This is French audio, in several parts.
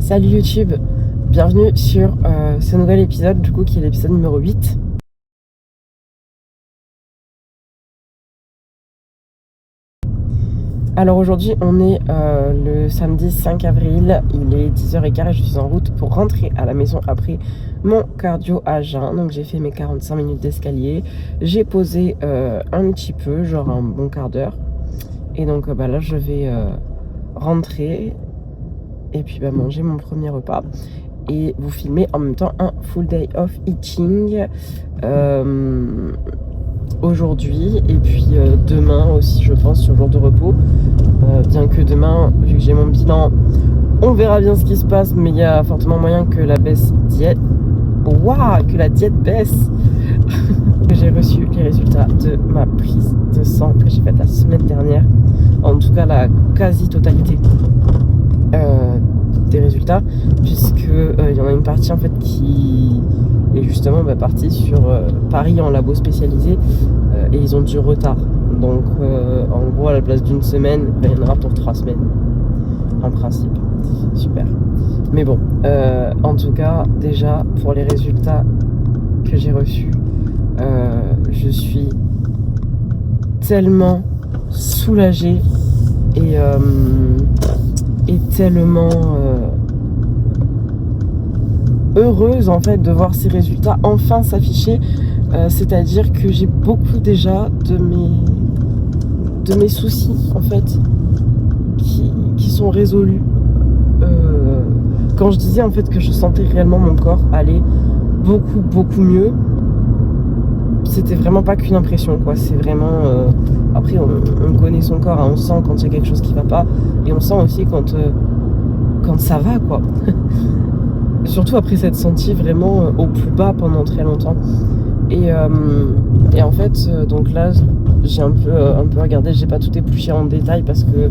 Salut YouTube, bienvenue sur ce nouvel épisode du coup qui est l'épisode numéro 8. Alors aujourd'hui on est le samedi 5 avril, il est 10h15 et je suis en route pour rentrer à la maison après mon cardio à jeun. Donc j'ai fait mes 45 minutes d'escalier, j'ai posé un petit peu, genre un bon quart d'heure. Et donc là je vais rentrer et puis manger mon premier repas et vous filmer en même temps un full day of eating aujourd'hui et puis demain aussi je pense sur jour de repos, bien que demain vu que j'ai mon bilan on verra bien ce qui se passe, mais il y a fortement moyen que la diète baisse. J'ai reçu les résultats de ma prise de sang que j'ai faite la semaine dernière, en tout cas la quasi-totalité des résultats, puisque il y en a une partie en fait qui est justement partie sur Paris en labo spécialisé et ils ont du retard. Donc en gros à la place d'une semaine, il y en aura pour 3 semaines en principe. Super. Mais bon, en tout cas déjà pour les résultats que j'ai reçus, je suis tellement soulagée et tellement heureuse en fait de voir ces résultats enfin s'afficher. C'est-à-dire que j'ai beaucoup déjà de mes soucis en fait qui sont résolus. Quand je disais en fait que je sentais réellement mon corps aller beaucoup mieux, c'était vraiment pas qu'une impression quoi, c'est vraiment après on connaît son corps, hein, on sent quand il y a quelque chose qui va pas et on sent aussi quand ça va quoi. Surtout après s'être senti vraiment au plus bas pendant très longtemps et en fait donc là j'ai un peu regardé, j'ai pas tout épluché en détail parce que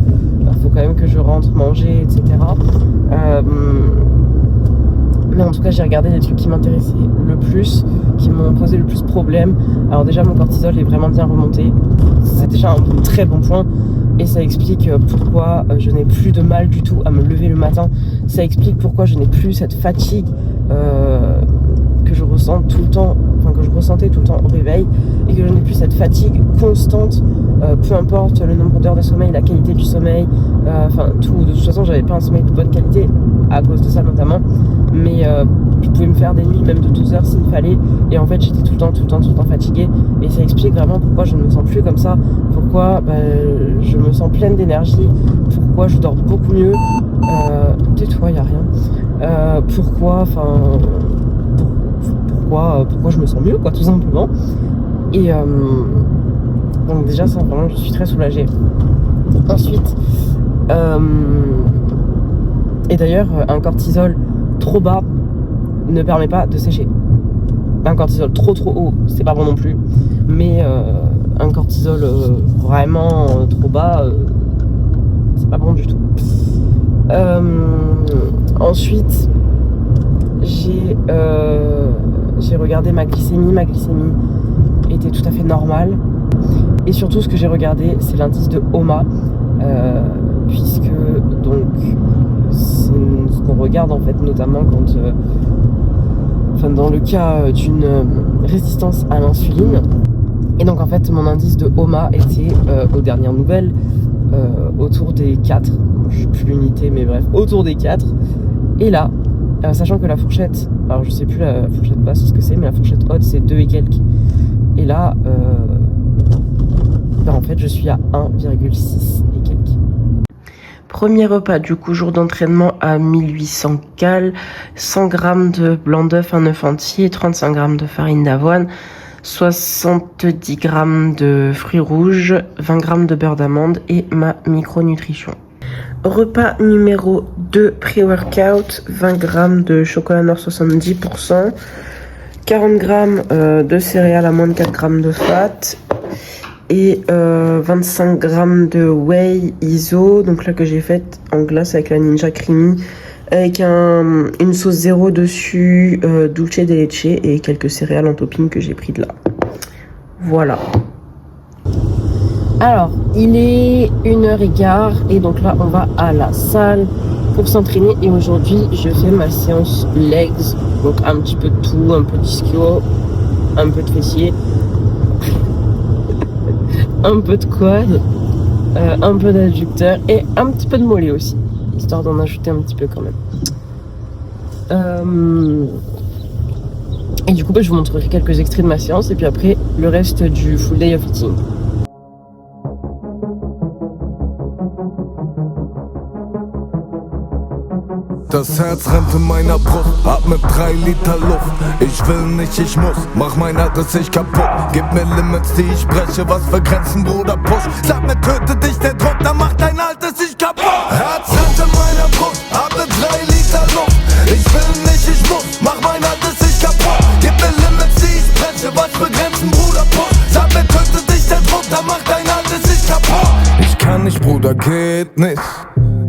faut quand même que je rentre manger etc. Mais en tout cas, j'ai regardé les trucs qui m'intéressaient le plus, qui m'ont posé le plus problème. Alors déjà, mon cortisol est vraiment bien remonté. C'est déjà un très bon point. Et ça explique pourquoi je n'ai plus de mal du tout à me lever le matin. Ça explique pourquoi je n'ai plus cette fatigue que je ressens tout le temps, enfin que je ressentais tout le temps au réveil. Et que je n'ai plus cette fatigue constante, peu importe le nombre d'heures de sommeil, la qualité du sommeil, enfin tout. De toute façon, j'avais pas un sommeil de bonne qualité à cause de ça notamment. Mais je pouvais me faire des nuits même de 12 heures s'il fallait et en fait j'étais tout le temps fatiguée et ça explique vraiment pourquoi je ne me sens plus comme ça, pourquoi je me sens pleine d'énergie, pourquoi je dors beaucoup mieux, tais-toi y a rien, pourquoi je me sens mieux quoi tout simplement et donc déjà ça vraiment je suis très soulagée. Ensuite et d'ailleurs un cortisol trop bas ne permet pas de sécher. Un cortisol trop haut, c'est pas bon non plus. Mais un cortisol vraiment trop bas, c'est pas bon du tout. Ensuite, j'ai regardé ma glycémie. Ma glycémie était tout à fait normale. Et surtout, ce que j'ai regardé, c'est l'indice de HOMA, puisque donc c'est ce qu'on regarde en fait notamment quand dans le cas d'une résistance à l'insuline. Et donc en fait mon indice de HOMA était aux dernières nouvelles autour des 4, je sais plus l'unité mais bref autour des 4. Et là sachant que la fourchette, alors je sais plus la fourchette basse ce que c'est, mais la fourchette haute c'est 2 et quelques. Et là en fait je suis à 1,6 et quelques. Premier repas, du coup, jour d'entraînement à 1800 cal, 100 g de blanc d'œuf, un œuf entier, 35 g de farine d'avoine, 70 g de fruits rouges, 20 g de beurre d'amande et ma micronutrition. Repas numéro 2, pré-workout, 20 g de chocolat noir 70%, 40 g de céréales à moins de 4 g de fat, et 25 g de whey iso, donc là que j'ai faite en glace avec la Ninja Creamy, avec une sauce zéro dessus, dulce de leche et quelques céréales en topping que j'ai pris de là. Voilà. Alors, il est 1h15 et donc là on va à la salle pour s'entraîner. Et aujourd'hui, je fais ma séance legs, donc un petit peu de tout, un peu d'ischio, un peu de fessier, un peu de quad, un peu d'adducteur et un petit peu de mollet aussi, histoire d'en ajouter un petit peu quand même. Et du coup, je vous montrerai quelques extraits de ma séance et puis après le reste du full day of eating. Das Herz rennt in meiner Brust, atmet 3 Liter Luft. Ich will nicht, ich muss, mach mein altes Ich kaputt. Gib mir Limits, die ich breche, was für Grenzen, Bruder, push. Sag mir, töte dich der Druck, dann macht dein altes Ich kaputt. Herz rennt in meiner Brust, atmet 3 Liter Luft. Ich will nicht, ich muss, mach mein altes Ich kaputt. Gib mir Limits, die ich breche, was für Grenzen, Bruder, push. Sag mir, töte dich der Druck, dann macht dein altes Ich kaputt. Ich kann nicht, Bruder, geht nicht.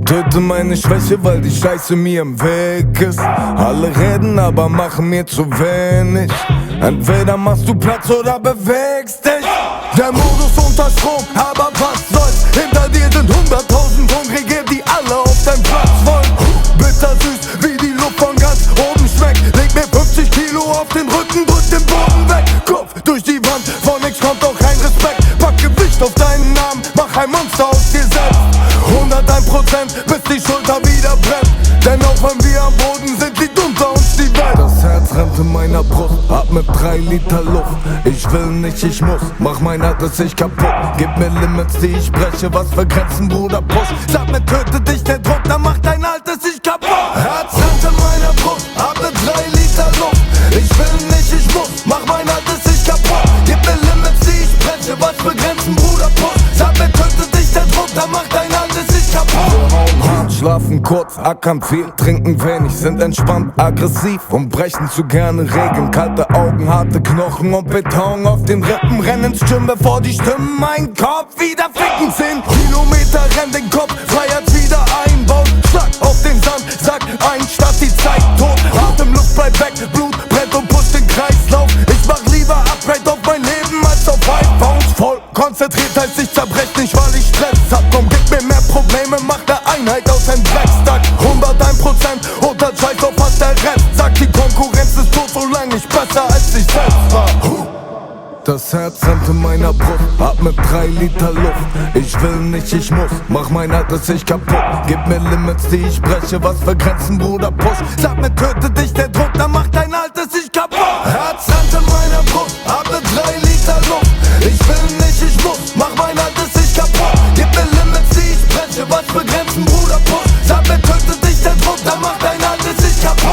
Töte meine Schwäche, weil die Scheiße mir im Weg ist. Alle reden, aber machen mir zu wenig. Entweder machst du Platz oder bewegst dich. Der Modus unter Strom, aber was soll's? Hinter dir sind 100.000 Hungrige, die alle auf deinen Platz wollen. Bitter süß, wie die Luft von ganz oben schmeckt. Leg mir 50 Kilo auf den Rücken, drück den Boden weg. Kopf durch die Wand, von nix kommt auch kein Respekt. Pack Gewicht auf deinen Namen, mach ein Monster aus dir selbst. 101%, bis die Schulter wieder brennt. Denn auch wenn wir am Boden sind, liegt unter uns die Welt. Das Herz rennt in meiner Brust, atmet 3 Liter Luft. Ich will nicht, ich muss, mach mein altes Ich kaputt. Gib mir Limits, die ich breche, was für Grenzen, Bruder, push. Sag mir, töte dich der Druck, dann macht dein altes Ich kaputt. Herz rennt in meiner Brust, atmet 3 Liter Luft. Ich will nicht, ich muss, mach mein altes Ich kaputt. Gib mir Limits, die ich breche, was für Grenzen, Bruder, push. Sag mir, töte dich der Druck, dann macht dein altes Ich kaputt. Wir hauen hart, schlafen kurz, ackern viel, trinken wenig, sind entspannt, aggressiv und brechen zu gerne Regeln. Kalte Augen, harte Knochen und Beton auf den Rippen. Rennen ins Gym, bevor die Stimmen meinen Kopf wieder ficken. 10 Kilometer renn den Kopf, feiert wieder einbauen. Schlag auf den Sand, sag ein, statt die Zeit tot. Atemluft bleibt weg, Blut brennt und pusht den Kreislauf. Ich mach lieber Upgrade auf mein Leben als auf iPhones. Voll konzentriert heißt ich zerbrech nicht, weil ich Stress hab. Komm, gib mir mehr Probleme, mach ne Einheit aus einem Dreckstack. 101% oder scheiß auf was der Rest sagt. Die Konkurrenz ist tot, solange ich besser als ich selbst war. Das Herz rennt in meiner Brust, atmet 3 Liter Luft. Ich will nicht, ich muss, mach mein altes Ich kaputt. Gib mir Limits, die ich breche, was für Grenzen, Bruder, push. Sag mir, töte dich der Druck, dann macht dein altes Ich kaputt. Herz rennt in meiner Brust, atmet 3 Liter Luft. Ich will nicht, ich muss, mach mein altes Ich kaputt. Gib mir Limits, die ich breche, was für Grenzen, Bruder, push. Sag mir, töte dich der Druck, dann macht dein altes Ich kaputt.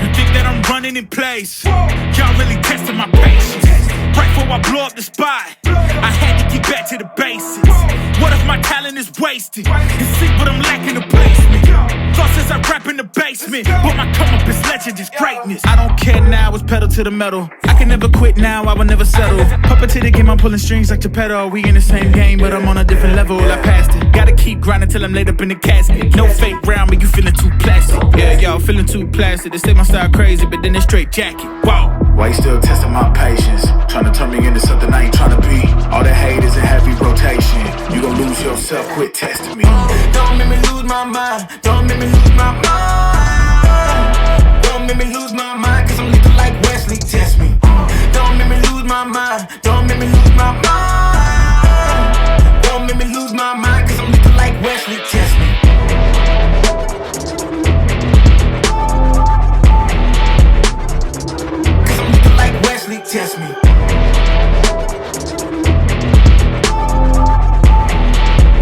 You think that I'm running in place? Y'all really testing my patience. Right before I blow up the spot, I had to get back to the basics. What if my talent is wasted? And see what I'm lacking the basement. Thought since I rap in the basement, but my come up is legend, is greatness. I don't care now, it's pedal to the metal. I can never quit now, I will never settle. Puppet to the game, I'm pulling strings like Geppetto. We in the same game, but I'm on a different level. I passed it. Gotta keep grinding till I'm laid up in the casket. No fake round, but you feeling too plastic. Yeah, y'all feeling too plastic. They say my style crazy, but then it's straight jacket. Wow. Why you still testing my patience? Trying to turn me into something I ain't trying to be. All that hate is in heavy rotation. You gon' lose yourself, quit testing me. Don't make me lose my mind. Don't make me lose my mind. Don't make me lose my mind, cause I'm looking like Wesley, test me. Don't make me lose my mind. Don't make me lose my mind. Don't make me lose my mind, cause I'm looking like Wesley, test me. Cause I'm looking like Wesley, test me.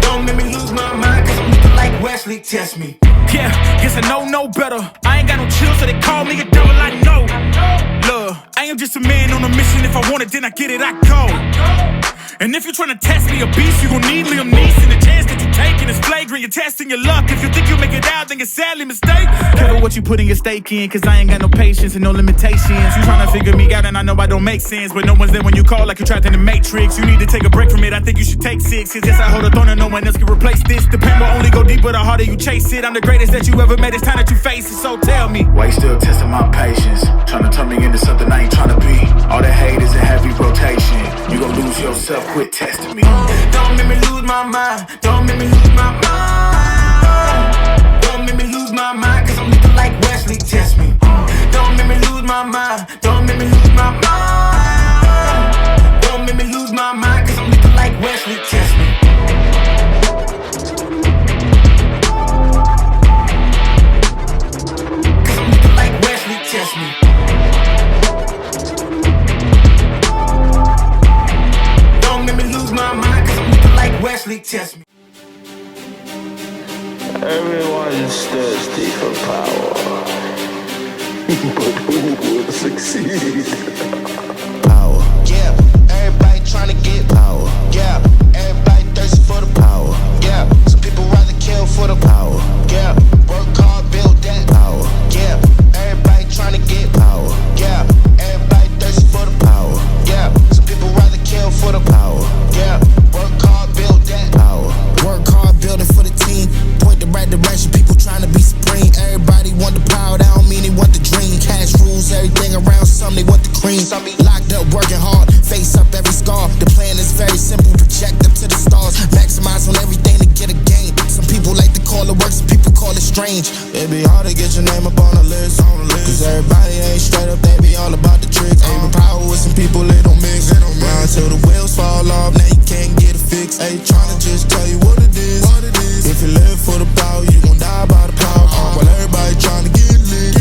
Don't make me lose my mind, cause I'm looking like Wesley, test me. Yeah, guess I know no better. I ain't got no chill, so they call me a devil, I know. Look, I ain't am just a man on a mission. If I want it, then I get it, I go. And if you're trying to test me, a beast, you gon' need Liam Neeson. The chance that you taking is flagrant. You're testing your luck. If you think you make it out, then you're sadly mistaken. Careful what you putting your stake in, cause I ain't got no patience and no limitations. You trying to figure me out, and I know I don't make sense, but no one's there when you call like you trapped in the Matrix. You need to take a break from it. I think you should take 6. Cause yes, I hold a throne and no one else can replace this. The pain will only go deeper the harder you chase it. I'm the greatest that you ever met. It's time that you face it. So tell me, why you still testing my patience? Trying to turn me into something I ain't trying to be. All that hate is in heavy rotation. You gon' lose yourself, quit testing me. Don't make me lose my mind. Don't make me lose my mind. Don't make me lose my mind, cause I'm looking like Wesley, test me. Don't make me lose my mind. Don't make me lose my mind. Don't make me lose my mind, cause I'm looking like Wesley, test me. Cause I'm looking like Wesley, test me. Don't make me lose my mind, cause I'm looking like Wesley, test me. Everyone's thirsty for power, but who will succeed? Power. Yeah, everybody tryna get power. Yeah, everybody thirsty for the power. Yeah, some people rather kill for the power. Yeah, work hard, build that power. Yeah, everybody tryna get power. Yeah, everybody thirsty for the power. Yeah, some people rather kill for the power. Yeah, work hard, build that power. Work hard, build it for the team. Point the right direction, people tryna be supreme. Everybody want the power, that don't mean they want the dream. Cash rules everything around some, they want the cream. Some be locked up, working hard, face up every scar. The plan is very simple, project up to the stars. Maximize on everything to get a gain. Some people like to call it work, some people call it strange. It be hard to get your name up on the list. Cause everybody ain't straight up, they be all about the tricks. Aiming power with some people, they don't mix. Run till the wheels fall off, now you can't get a fix. Ain't tryna just tell you what it is. If you live for the power, you gon' die by the power. While everybody tryna get lit.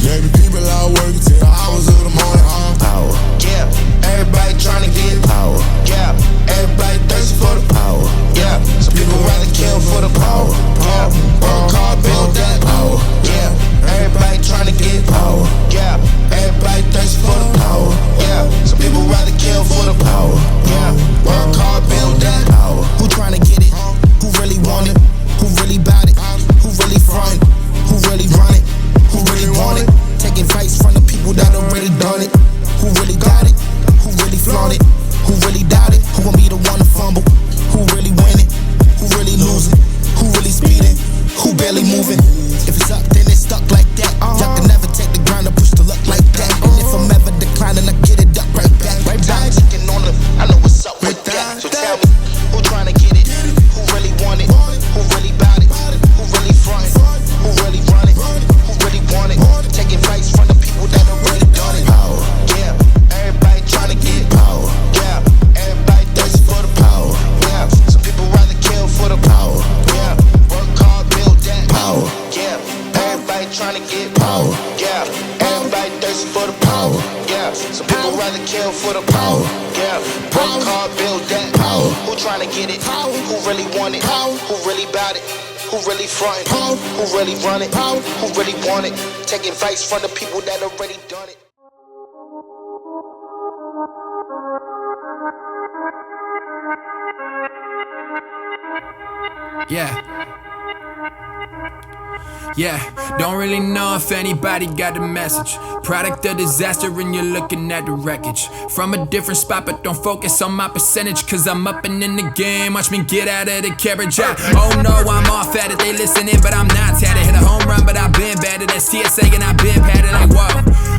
Every people out working till the hours of the morning. Power. Yeah, everybody tryna get power. Yeah, everybody thirsty for the power. Yeah, some people rather kill for the power. Yeah, work hard, build that power. Yeah, everybody tryna get power. Yeah, everybody thirsty for the power. Yeah, some people rather kill for the power. Yeah, work hard, build that power. Who tryna get it? Who really want it? Who really bout it? Who really front? Who really run it? Who really want it? Taking fights from the people that already done it. Who really got it? Who really flaunt it? Who really doubt it? Who gon' be the one to fumble? Who really win it? Who really losing? Who really speeding? Who barely moving? If it's up, then it's stuck like that. Y'all can never take the ground and push the luck like that. And if I'm ever declining, I get it up right back. Right back. Chicken on them, I know what's up with that. So tell me, who tryna get it? Who really want it? Who really bout it? Who really front? Who really run it? Who really want it? Taking fights from the people that already done it. Power. Yeah, everybody tryna get power. Yeah, everybody thirsty for the power. Yeah, some people rather kill for the power. Yeah, work hard, build that power. Yeah, everybody tryna get power. Yeah, everybody thirsty for the power. Yeah, some people rather kill for the power. Yeah, work hard, build that power. Who tryna get it? Who really want it? Who really bout it? Who really frontin'? Who really run it? Who really want it? Taking fights from the people that already done it. Yeah, don't really know if anybody got the message. Product of disaster and you're looking at the wreckage. From a different spot, but don't focus on my percentage. Cause I'm up and in the game, watch me get out of the carriage. Oh no, I'm off at it, they listening but I'm not tatted. Hit a home run but I've been batted, that's TSA and I've been patted. Like whoa,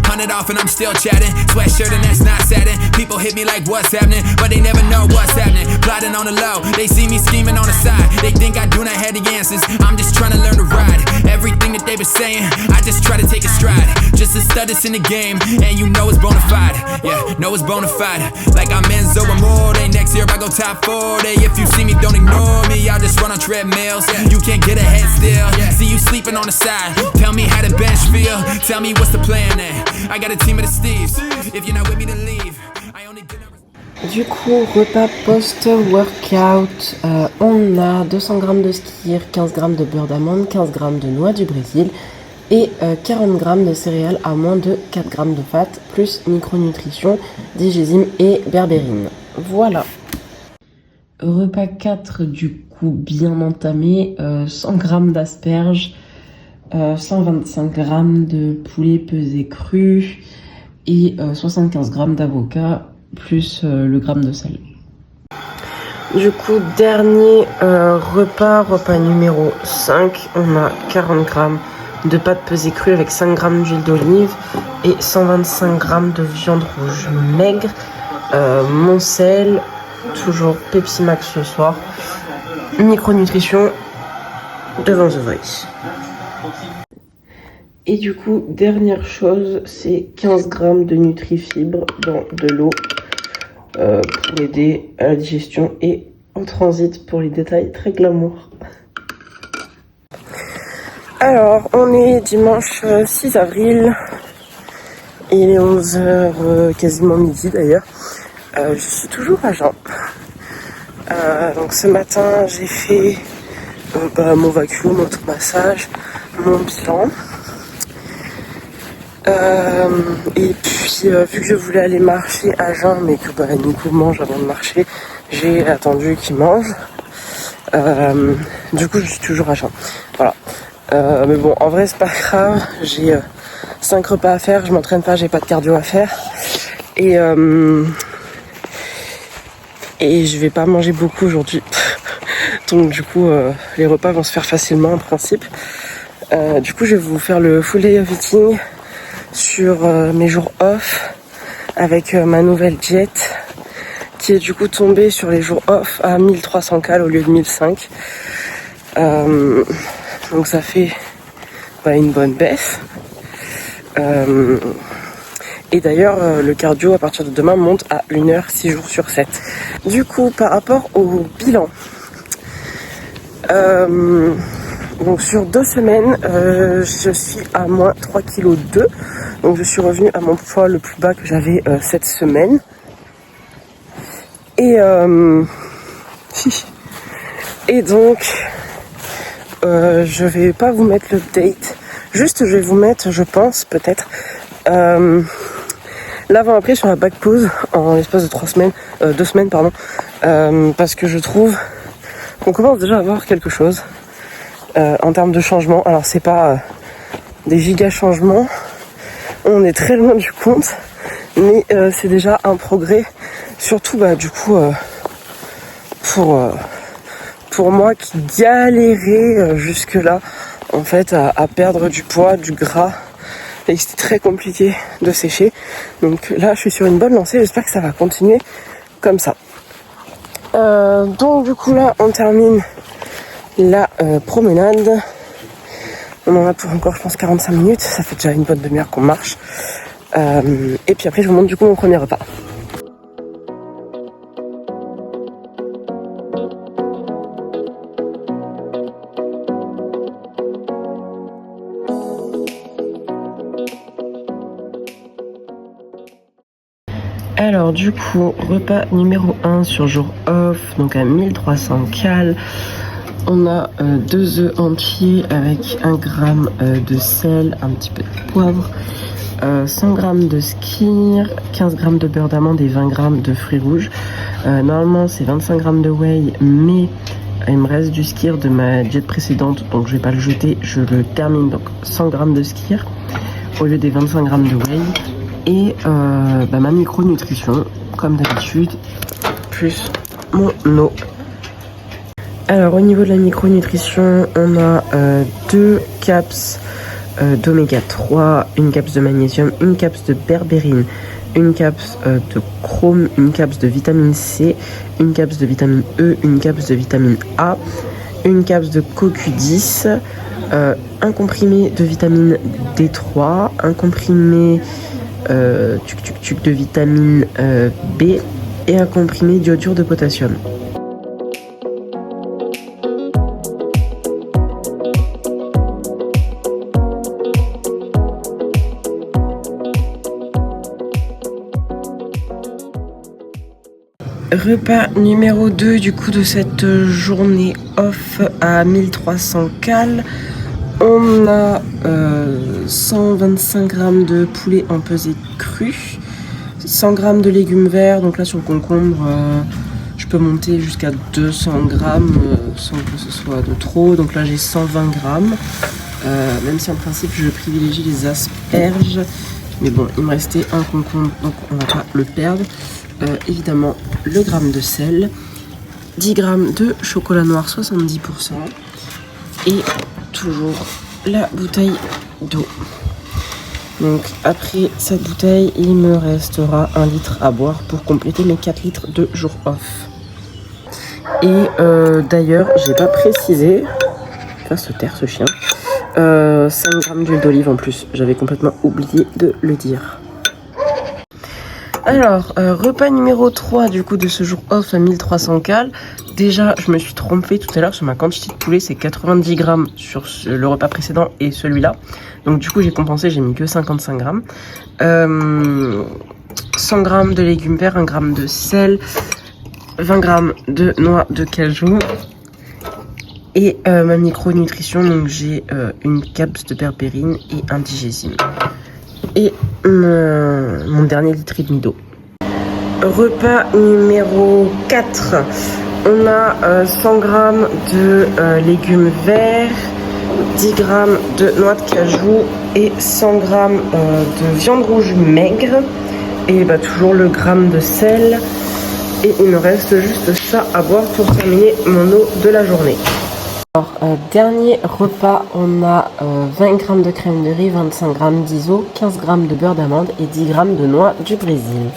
100 off and I'm still chatting. Sweatshirt and that's not satin. People hit me like what's happening, but they never know what's happening. Plotting on the low, they see me scheming on the side. They think I do not have the answers, I'm just trying to learn to ride. Everything that they been saying, I just try to take a stride. Just a student in the game, and you know it's bona fide. Yeah, know it's bona fide. Like I'm Enzo Amore, next year I go top 40. If you see me, don't ignore me, I'll just run on treadmills. You can't get ahead still, see you sleeping on the side. Tell me how the bench feel, tell me what's the plan there. I got a team of the Steves, if you're not with me then leave. I only get Du coup, repas post-workout, on a 200 g de skir, 15 g de beurre d'amande, 15 g de noix du Brésil, et 40 g de céréales à moins de 4 g de fat, plus micronutrition, digésime et berbérine. Voilà. Repas 4 du coup bien entamé, 100 g d'asperges, 125 g de poulet pesé cru et 75 g d'avocat plus le gramme de sel. Du coup, dernier repas numéro 5, on a 40 g de pâtes pesées crues avec 5 g d'huile d'olive et 125 g de viande rouge maigre, mon sel, toujours Pepsi Max ce soir, micronutrition devant The Voice. Et du coup, dernière chose, c'est 15 g de Nutrifibres dans de l'eau pour aider à la digestion et en transit pour les détails très glamour. Alors, on est dimanche 6 avril, il est 11h, quasiment midi d'ailleurs. Je suis toujours à jeun. Donc ce matin, j'ai fait mon vacuum, mon automassage, mon bilan. Et puis vu que je voulais aller marcher à jeun mais que Nico mange avant de marcher, j'ai attendu qu'il mange. Du coup je suis toujours à jeun. Voilà. Mais bon, en vrai c'est pas grave, j'ai 5 repas à faire, je m'entraîne pas, j'ai pas de cardio à faire. Et je vais pas manger beaucoup aujourd'hui. Donc du coup les repas vont se faire facilement en principe. Du coup je vais vous faire le full day of eating sur mes jours off avec ma nouvelle diète qui est du coup tombée sur les jours off à 1300 cal au lieu de 1005. Donc ça fait une bonne baisse. Et d'ailleurs le cardio à partir de demain monte à 1h 6 jours sur 7. Du coup par rapport au bilan, donc sur 2 semaines, je suis à moins 3,2 kg. Donc je suis revenue à mon poids le plus bas que j'avais cette semaine. Et donc, je vais pas vous mettre l'update. Juste, je vais vous mettre, je pense, peut-être, l'avant-après sur la back pause en l'espace de 2 semaines, pardon. Parce que je trouve qu'on commence déjà à voir quelque chose. En termes de changement, alors c'est pas des giga changements, on est très loin du compte, mais c'est déjà un progrès, surtout du coup pour moi qui galérais jusque là en fait à perdre du poids, du gras, et c'était très compliqué de sécher. Donc là je suis sur une bonne lancée, j'espère que ça va continuer comme ça. Donc du coup là on termine la promenade. On en a pour encore je pense 45 minutes, ça fait déjà une bonne demi-heure qu'on marche. Et puis après je vous montre du coup mon premier repas. Alors du coup, repas numéro 1 sur jour off, donc à 1300 cal. On a 2 œufs entiers avec 1 gramme de sel, un petit peu de poivre, 100 grammes de skyr, 15 grammes de beurre d'amande et 20 grammes de fruits rouges. Normalement c'est 25 grammes de whey, mais il me reste du skyr de ma diète précédente, donc je vais pas le jeter, je le termine. Donc 100 grammes de skyr au lieu des 25 grammes de whey. Et ma micronutrition, comme d'habitude, plus mon eau. Alors au niveau de la micronutrition, on a 2 caps d'oméga 3, une caps de magnésium, une caps de berbérine, une caps de chrome, une caps de vitamine C, une caps de vitamine E, une caps de vitamine A, une caps de CoQ10, un comprimé de vitamine D3, un comprimé de vitamine B et un comprimé d'iodure de potassium. Repas numéro 2 du coup de cette journée off à 1300 cal. On a 125 g de poulet en pesée cru, 100 g de légumes verts, donc là sur le concombre je peux monter jusqu'à 200 g sans que ce soit de trop, donc là j'ai 120 g, même si en principe je privilégie les asperges, mais bon il me restait un concombre donc on va pas le perdre. Évidemment le gramme de sel, 10 g de chocolat noir 70% et toujours la bouteille d'eau. Donc après cette bouteille, il me restera 1 litre à boire pour compléter mes 4 litres de jour off. Et d'ailleurs, j'ai pas précisé, il va se taire ce chien, 5 g d'huile d'olive en plus, j'avais complètement oublié de le dire. Alors, repas numéro 3 du coup de ce jour off à 1300 cal. Déjà, je me suis trompée tout à l'heure sur ma quantité de poulet, c'est 90 g sur le repas précédent et celui-là. Donc du coup, j'ai compensé, j'ai mis que 55 g. 100 g de légumes verts, 1 g de sel, 20 g de noix de cajou. Et ma micronutrition, donc j'ai une capsule de berberine et un digésime. Et mon dernier litre et demi d'eau. Repas numéro 4. On a 100 g de légumes verts, 10 g de noix de cajou et 100 g de viande rouge maigre. Et bah, toujours le gramme de sel. Et il me reste juste ça à boire pour terminer mon eau de la journée. Alors, dernier repas, on a 20 g de crème de riz, 25 g d'iso, 15 g de beurre d'amande et 10 g de noix du Brésil.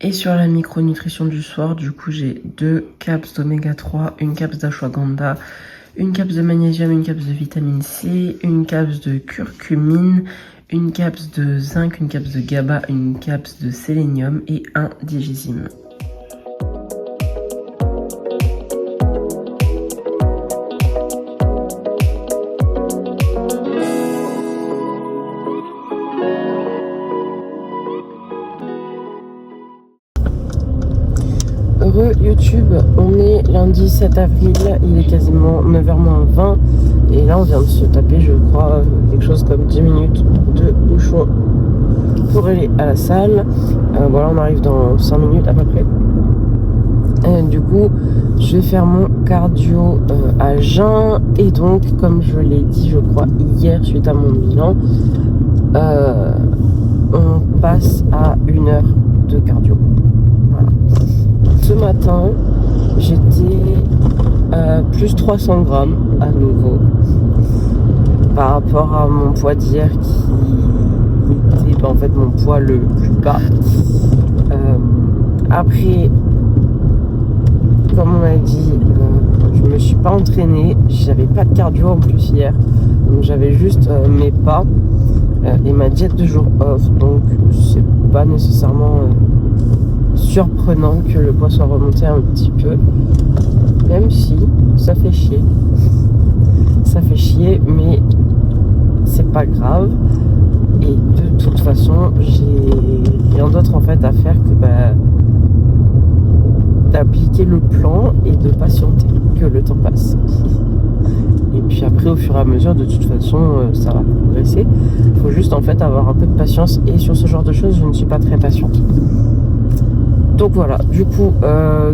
Et sur la micronutrition du soir, du coup, j'ai 2 capsules d'oméga 3, une capsule d'ashwagandha, une capsule de magnésium, une capsule de vitamine C, une capsule de curcumine, une capsule de zinc, une capsule de GABA, une capsule de sélénium et un digésime. YouTube, on est lundi 7 avril, il est quasiment 9h-20 et là on vient de se taper je crois quelque chose comme 10 minutes de bouchon pour aller à la salle. Voilà, on arrive dans 5 minutes à peu près. Du coup je vais faire mon cardio à jeun et donc comme je l'ai dit je crois hier suite à mon bilan, on passe à 1 heure de cardio. Voilà. Ce matin, j'étais plus 300 grammes à nouveau par rapport à mon poids d'hier qui était en fait mon poids le plus bas. Après, comme on m'a dit, je me suis pas entraînée, j'avais pas de cardio en plus hier, donc j'avais juste mes pas et ma diète de jour off, donc c'est pas nécessairement surprenant que le poids soit remonté un petit peu, même si ça fait chier. Ça fait chier, mais c'est pas grave. Et de toute façon, j'ai rien d'autre en fait à faire que d'appliquer le plan et de patienter que le temps passe. Et puis après, au fur et à mesure, de toute façon, ça va progresser. Il faut juste en fait avoir un peu de patience. Et sur ce genre de choses, je ne suis pas très patiente. Donc voilà, du coup,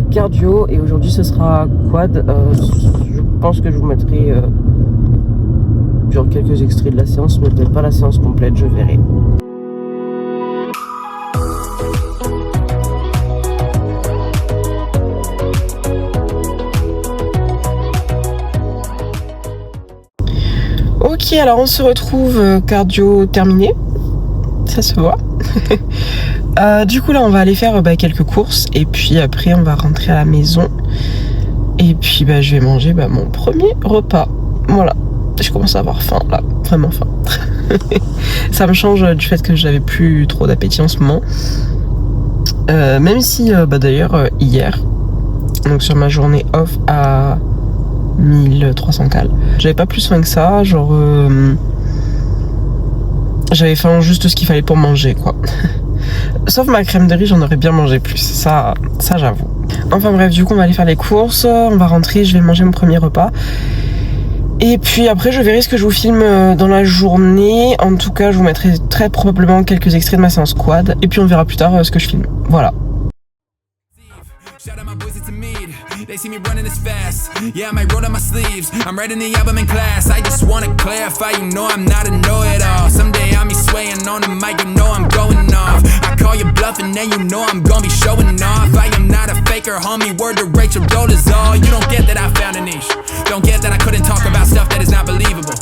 cardio, et aujourd'hui ce sera quad. Je pense que je vous mettrai genre quelques extraits de la séance, mais peut-être pas la séance complète, je verrai. Ok, alors on se retrouve cardio terminé, ça se voit. Du coup là on va aller faire quelques courses et puis après on va rentrer à la maison et puis je vais manger mon premier repas. Voilà, je commence à avoir faim là, vraiment faim. Ça me change du fait que j'avais plus trop d'appétit en ce moment, même si d'ailleurs hier, donc sur ma journée off à 1300 cal, j'avais pas plus faim que ça, genre j'avais faim juste ce qu'il fallait pour manger quoi. Sauf ma crème de riz, j'en aurais bien mangé plus, ça j'avoue. Enfin bref, du coup on va aller faire les courses, on va rentrer, je vais manger mon premier repas. Et puis après, je verrai ce que je vous filme dans la journée. En tout cas, je vous mettrai très probablement quelques extraits de ma séance quad. Et puis on verra plus tard ce que je filme. Voilà. Shout out my boys, it's a mead. They see me running this fast. Yeah, I might roll up my sleeves. I'm writing the album in class. I just wanna clarify, you know I'm not a know-it-all. Someday I'll be swaying on the mic, you know I'm going off. I call you bluff and then you know I'm gonna be showing off. I am not a faker, homie, word to Rachel Dolezal. You don't get that I found a niche. Don't get that I couldn't talk about stuff that is not believable.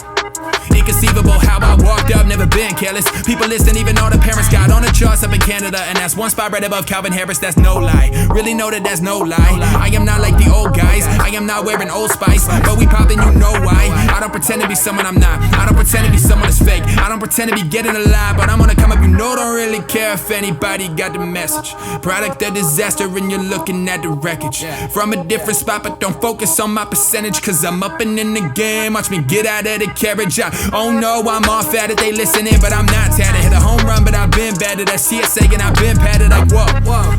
Inconceivable how I walked up, never been careless. People listen, even though the parents got on the charts up in Canada. And that's one spot right above Calvin Harris, that's no lie. Really know that that's no lie. I am not like the old guys, I am not wearing Old Spice. But we poppin', you know why. I don't pretend to be someone I'm not. I don't pretend to be someone that's fake. I don't pretend to be getting a lie. But I'm gonna come up, you know, don't really care if anybody got the message. Product of disaster and you're looking at the wreckage. From a different spot, but don't focus on my percentage. Cause I'm up and in the game, watch me get out of the carriage. Oh no, I'm off at it, they listening, but I'm not tatted. Hit a home run, but I've been batted. That CSA and I've been patted like whoa.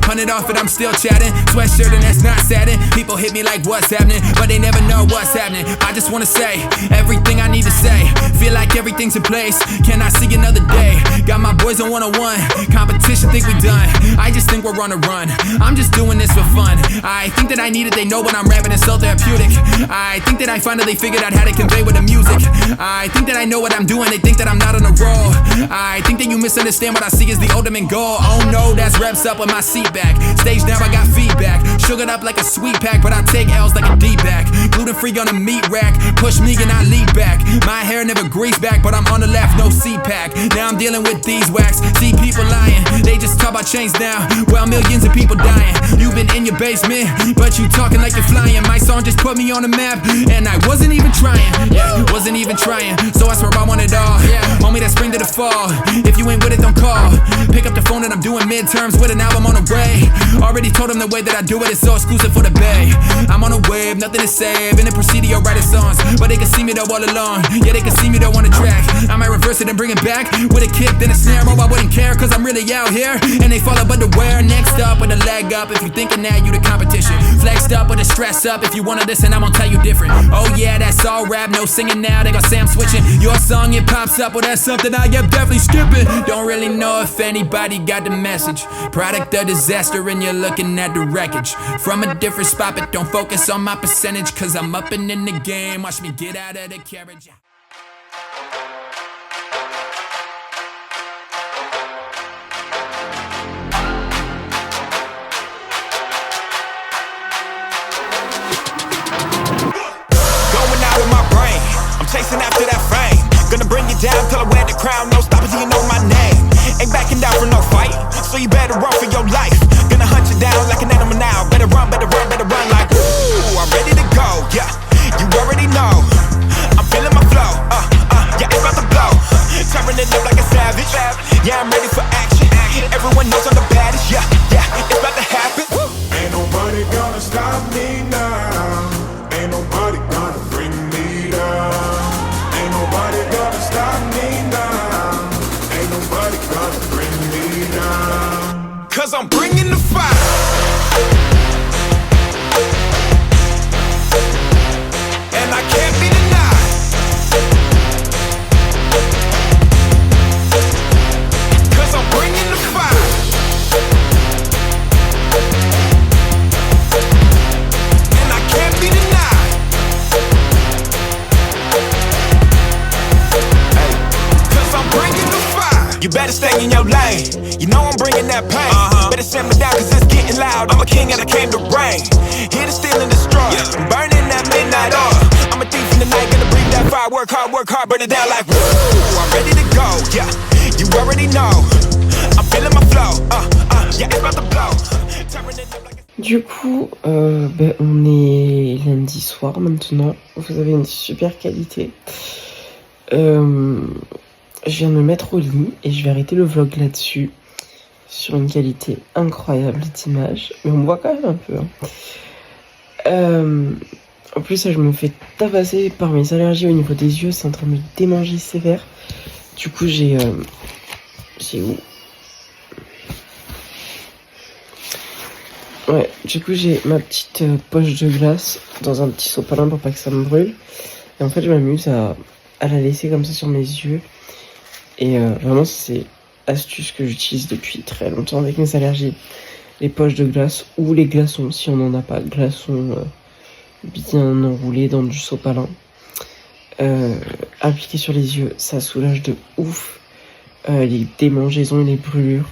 100 off it, I'm still chatting. Sweatshirt and that's not satin. People hit me like what's happening, but they never know what's happening. I just wanna say everything I need to say. Feel like everything's in place. Can I see another day? Got my boys on 101. Competition think we done. I just think we're on a run. I'm just doing this for fun. I think that I need it, they know when I'm rapping, it's so therapeutic. I think that I finally figured out how to convey with the music. I think that I know what I'm doing, they think that I'm not on a roll. I think that you misunderstand what I see as the ultimate goal. Oh no, that's reps up with my seat back. Stage now, I got feedback. Sugared up like a sweet pack, but I take L's like a D-back. Gluten free on a meat rack. Push me and I lead back. My hair never grease back, but I'm on the left, no C-pack. Now I'm dealing with these whacks. See people lying, they just talk about change now. Well, millions of people dying. You've been in your basement, but you talking like you're flying. My song just put me on the map, and I wasn't even trying. Yeah, wasn't even trying. So I swear I want it all. Homie, that spring to the fall. If you ain't with it, don't call. Pick up the phone and I'm doing midterms with an album on the way. Already told them the way that I do it is so exclusive for the bay. I'm on a wave, nothing to save. In the Presidio writing songs, but they can see me though all along. Yeah, they can see me though on the track. I might reverse it and bring it back with a kick, then a snare. Oh, I wouldn't care, cause I'm really out here. And they follow but the wear. Next up with a leg up. If you thinking that you the competition. Flexed up with a stress up. If you wanna listen, I'm gonna tell you different. Oh yeah, that's all rap, no singing now. They gon' say I'm switching. Your song, it pops up, well that's something I am definitely skipping. Don't really know if anybody got the message. Product of disaster and you're looking at the wreckage. From a different spot, but don't focus on my percentage. Cause I'm up and in the game, watch me get out of the carriage. Going out with my brain, I'm chasing after that fame. Gonna bring you down till I wear the crown. No stopping till you know my name. Ain't backing down for no fight, so you better run for your life. Gonna hunt you down like an animal now. Better run, better run, better run like ooh, I'm ready to go, yeah, you already know. I'm feeling my flow, yeah, it's about to blow. Tearing it up like a savage, yeah, I'm ready for action. Everyone knows I'm the baddest, yeah, it's about to happen. Ain't nobody gonna stop me now. Ain't nobody gonna bring me down. Ain't nobody gonna stop me now. Ain't nobody gonna bring me down. Cause I'm bringing the fire. And I can't be denied. Cause I'm bringing the fire. And I can't be denied. Hey, cause I'm bringing the fire. You better stay in your lane. You know I'm bringing that pain. Better simmer down cause it's getting loud. I'm a king and I came to reign. Here to steal and destroy. I'm burning that midnight oil. I'm a thief in the night, gonna breathe that fire. Work hard, burn it down like woo. I'm ready to go, yeah, you already know. I'm feeling my flow, yeah, it's about to blow. Du coup, on est lundi soir maintenant. Vous avez une super qualité. Je viens de me mettre au lit et je vais arrêter le vlog là-dessus. Sur une qualité incroyable d'image. Mais on me voit quand même un peu. En plus, je me fais tabasser par mes allergies au niveau des yeux. C'est en train de me démanger sévère. Du coup, j'ai où? Ouais, du coup, j'ai ma petite poche de glace dans un petit sopalin pour pas que ça me brûle. Et en fait, je m'amuse à la laisser comme ça sur mes yeux. Et vraiment, c'est astuce que j'utilise depuis très longtemps avec mes allergies. Les poches de glace ou les glaçons, si on n'en a pas. Glaçons bien enroulés dans du sopalin. Appliquer sur les yeux, ça soulage de ouf les démangeaisons et les brûlures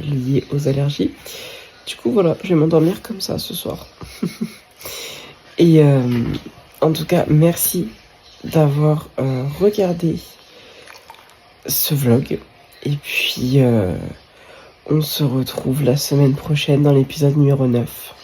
liées aux allergies. Du coup, voilà, je vais m'endormir comme ça ce soir. Et en tout cas, merci d'avoir regardé ce vlog. Et puis, on se retrouve la semaine prochaine dans l'épisode numéro 9.